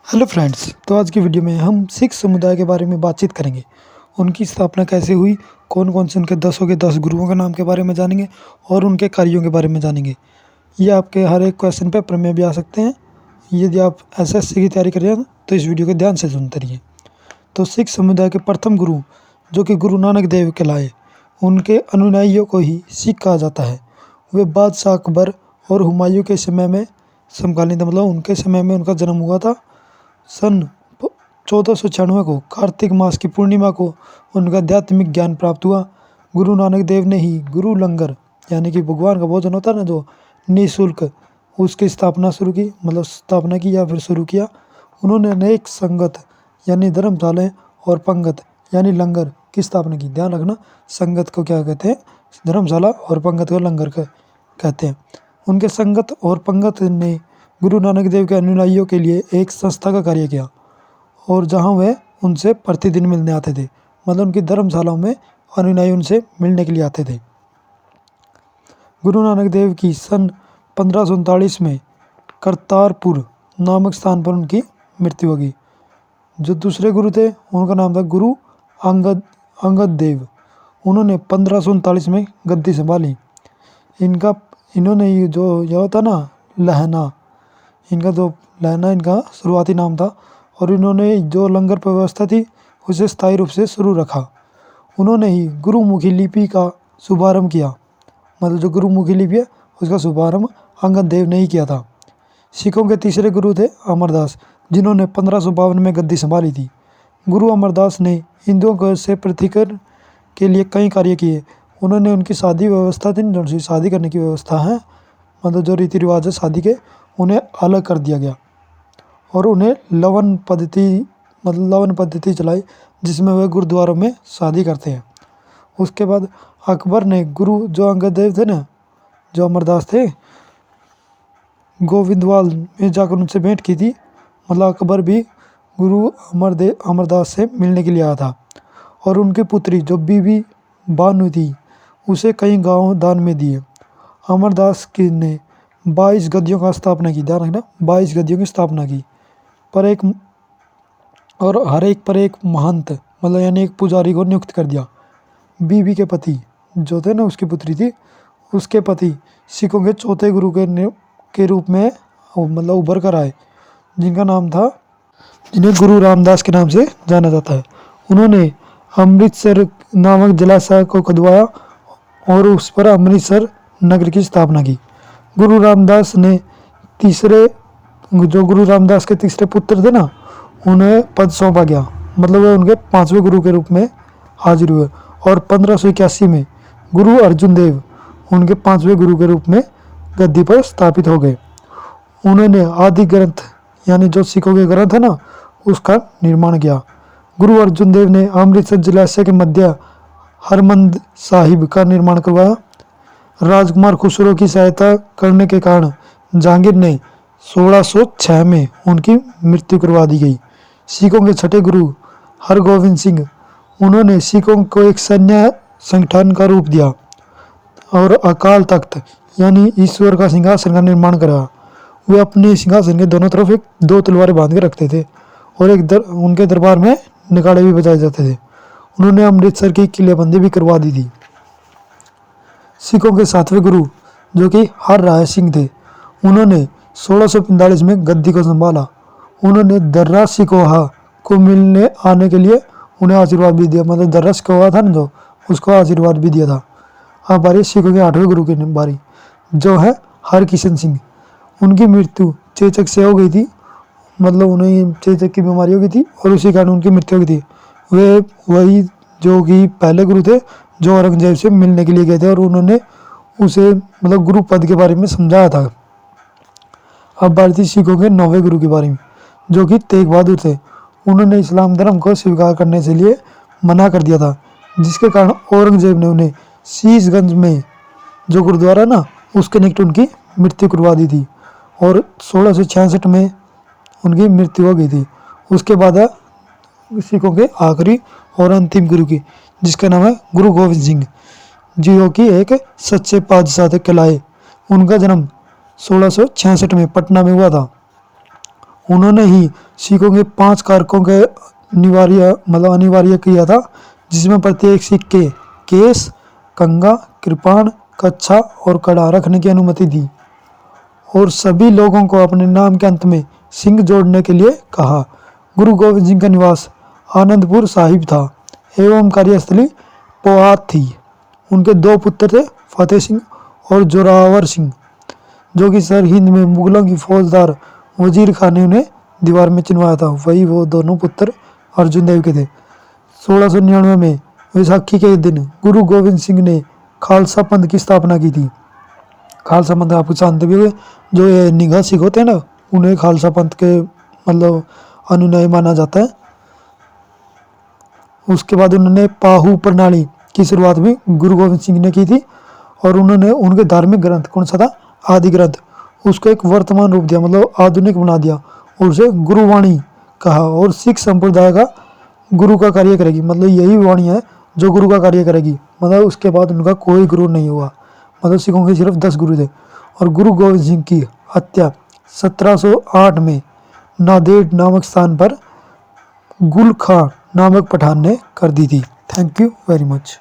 Hello friends, तो आज की वीडियो में हम सिख समुदाय के बारे में बातचीत करेंगे। उनकी स्थापना कैसे हुई, कौन कौन से उनके 10 गुरुओं के नाम के बारे में जानेंगे और उनके कार्यों के बारे में जानेंगे। ये आपके हर एक क्वेश्चन पे प्रमेय भी आ सकते हैं। यदि आप एसएससी की तैयारी कर रहे हैं तो इस वीडियो को ध्यान से सुनते रहिए। तो सिख समुदाय के प्रथम गुरु जो कि गुरु नानक देव कहलाए, उनके अनुयायियों को ही सिख कहा जाता है। वे बादशाह अकबर और हुमायूं के समय में समकालीन था, मतलब उनके समय में उनका जन्म हुआ था। सन 1496 को कार्तिक मास की पूर्णिमा को उनका आध्यात्मिक ज्ञान प्राप्त हुआ। गुरु नानक देव ने ही गुरु लंगर यानी कि भगवान का भोजन होता है ना, जो निःशुल्क, उसकी स्थापना शुरू की, मतलब स्थापना की या फिर शुरू किया। उन्होंने अनेक संगत यानी धर्मशालाएं और पंगत यानी लंगर की स्थापना की। ध्यान रखना, संगत को क्या कहते हैं, धर्मशाला, और पंगत को लंगर कहते हैं। उनके संगत और पंगत ने गुरु नानक देव के अनुयायियों के लिए एक संस्था का कार्य किया, और जहां वे उनसे प्रतिदिन मिलने आते थे, मतलब उनकी धर्मशालाओं में अनुयायी उनसे मिलने के लिए आते थे। गुरु नानक देव की सन 1539 में करतारपुर नामक स्थान पर उनकी मृत्यु होगी। जो दूसरे गुरु थे उनका नाम था गुरु अंगद देव। उन्होंने 1539 में गद्दी संभाली। इन्होंने ये जो यह होता ना लहना, इनका शुरुआती नाम था, और इन्होंने जो लंगर व्यवस्था थी उसे स्थायी रूप से शुरू रखा। उन्होंने ही गुरुमुखी लिपि का शुभारंभ किया, मतलब जो गुरुमुखी लिपि है उसका शुभारंभ अंगद देव ने ही किया था। सिखों के तीसरे गुरु थे अमरदास, जिन्होंने 1552 में गद्दी संभाली थी। गुरु अमरदास ने हिंदुओं को से प्रतिकर के लिए कई कार्य किए। उन्होंने उनकी शादी व्यवस्था थी, जो शादी करने की व्यवस्था है, मतलब जो रीति रिवाज है शादी के, उन्हें अलग कर दिया गया, और उन्हें लवन पद्धति चलाई, जिसमें वे गुरुद्वारों में शादी करते हैं। उसके बाद अकबर ने गुरु जो अंगद देव थे ना, जो अमरदास थे, गोविंदवाल में जाकर उनसे भेंट की थी। मतलब अकबर भी गुरु अमरदास से मिलने के लिए आया था, और उनकी पुत्री जो बीबी बानु थी उसे कई गांव दान में दिए। अमरदास की ने 22 गद्दियों का स्थापना की। ध्यान रखना, 22 गद्दियों की स्थापना की, और हर एक पर एक महंत, मतलब यानी एक पुजारी को नियुक्त कर दिया। बीबी के पति जो थे ना, उसकी पुत्री थी, उसके पति सिखों के चौथे गुरु के रूप में मतलब उभर कर आए, जिन्हें गुरु रामदास के नाम से जाना जाता है। उन्होंने अमृतसर नामक जलाशय को खुदवाया और उस पर अमृतसर नगर की स्थापना की। गुरु रामदास के तीसरे पुत्र थे ना, उन्हें पद सौंपा गया, मतलब वे उनके 5वें गुरु के रूप में हाजिर हुए। और 1581 में गुरु अर्जुन देव उनके 5वें गुरु के रूप में गद्दी पर स्थापित हो गए। उन्होंने आदि ग्रंथ यानी जो सिखों के ग्रंथ है ना, उसका निर्माण किया। गुरु अर्जुन देव ने अमृतसर जलाशय के मध्य हरमंद साहिब का निर्माण करवाया। राजकुमार खुसरो की सहायता करने के कारण जहांगीर ने 1606 में उनकी मृत्यु करवा दी गई। सिखों के छठे गुरु हरगोविंद सिंह, उन्होंने सिखों को एक सैन्य संगठन का रूप दिया और अकाल तख्त यानी ईश्वर का सिंहासन का निर्माण करा। वे अपने सिंहासन के दोनों तरफ एक 2 तलवारें बांध के रखते थे, और उनके दरबार में नगाड़े भी बजाए जाते थे। उन्होंने अमृतसर की किलेबंदी भी करवा दी थी। सिखों के 7वें गुरु जो कि हर राय सिंह थे, उन्होंने 1645 में गद्दी को संभाला। उन्होंने दर्रा सिकोहा को मिलने आने के लिए उन्हें आशीर्वाद भी दिया, मतलब दर्रा सिकोहा था ना जो, उसको आशीर्वाद भी दिया था। अब बारी सिखों के 8वें गुरु की बारी, जो है हरकिशन सिंह। उनकी मृत्यु चेचक से हो गई थी, मतलब उन्हें चेचक की बीमारी हो गई थी, और उसी कारण उनकी मृत्यु हो गई थी। वे वही जो कि पहले गुरु थे, जो औरंगजेब से मिलने के लिए गए थे, और उन्होंने उसे मतलब गुरु पद के बारे में समझाया था। अब भारतीय सिखों के 9वें गुरु के बारे में, जो कि तेग बहादुर थे। उन्होंने इस्लाम धर्म को स्वीकार करने से लिए मना कर दिया था, जिसके कारण औरंगजेब ने उन्हें शीशगंज में जो गुरुद्वारा ना, उसके निकट उनकी मृत्यु करवा दी थी, और 1666 में उनकी मृत्यु हो गई थी। उसके बाद सिखों के आखिरी और अंतिम गुरु की, जिसका नाम है गुरु गोविंद सिंह, जो कि एक सच्चे बादशाह कहलाए। उनका जन्म 1666 में पटना में हुआ था। उन्होंने ही सिखों के 5 कारकों के अनिवार्य किया था, जिसमें प्रत्येक सिख के केस, कंगा, कृपाण, कच्छा और कड़ा रखने की अनुमति दी और सभी लोगों को अपने नाम के अंत में सिंह जोड़ने के लिए कहा। गुरु गोविंद सिंह का निवास आनंदपुर साहिब था एवं कार्यस्थली पोहात थी। उनके 2 पुत्र थे, फतेह सिंह और जोरावर सिंह, जो कि सरहिंद में मुगलों की फौजदार वजीर खान ने उन्हें दीवार में चिनवाया था। वही वो दोनों पुत्र अर्जुन देव के थे। 1699 में वैसाखी के दिन गुरु गोविंद सिंह ने खालसा पंथ की स्थापना की थी। खालसा पंथ आपको जानते भी होंगे, जो ये निगाह सिख होते हैं ना, उन्हें खालसा पंथ के अनुयायी माना जाता है। उसके बाद उन्होंने पाहु प्रणाली की शुरुआत भी गुरु गोविंद सिंह ने की थी और उन्होंने उनके धार्मिक ग्रंथ कौन सा था, आदि ग्रंथ, उसको एक वर्तमान रूप दिया, आधुनिक बना दिया और उसे गुरुवाणी कहा और सिख संप्रदाय का गुरु का कार्य करेगी। यही वाणी है जो गुरु का कार्य करेगी। उसके बाद उनका कोई गुरु नहीं हुआ। सिखों के सिर्फ 10 गुरु थे और गुरु गोविंद सिंह की हत्या 1708 में नांदेड़ नामक स्थान पर गुल खां नामक पठान ने कर दी थी। Thank you very much.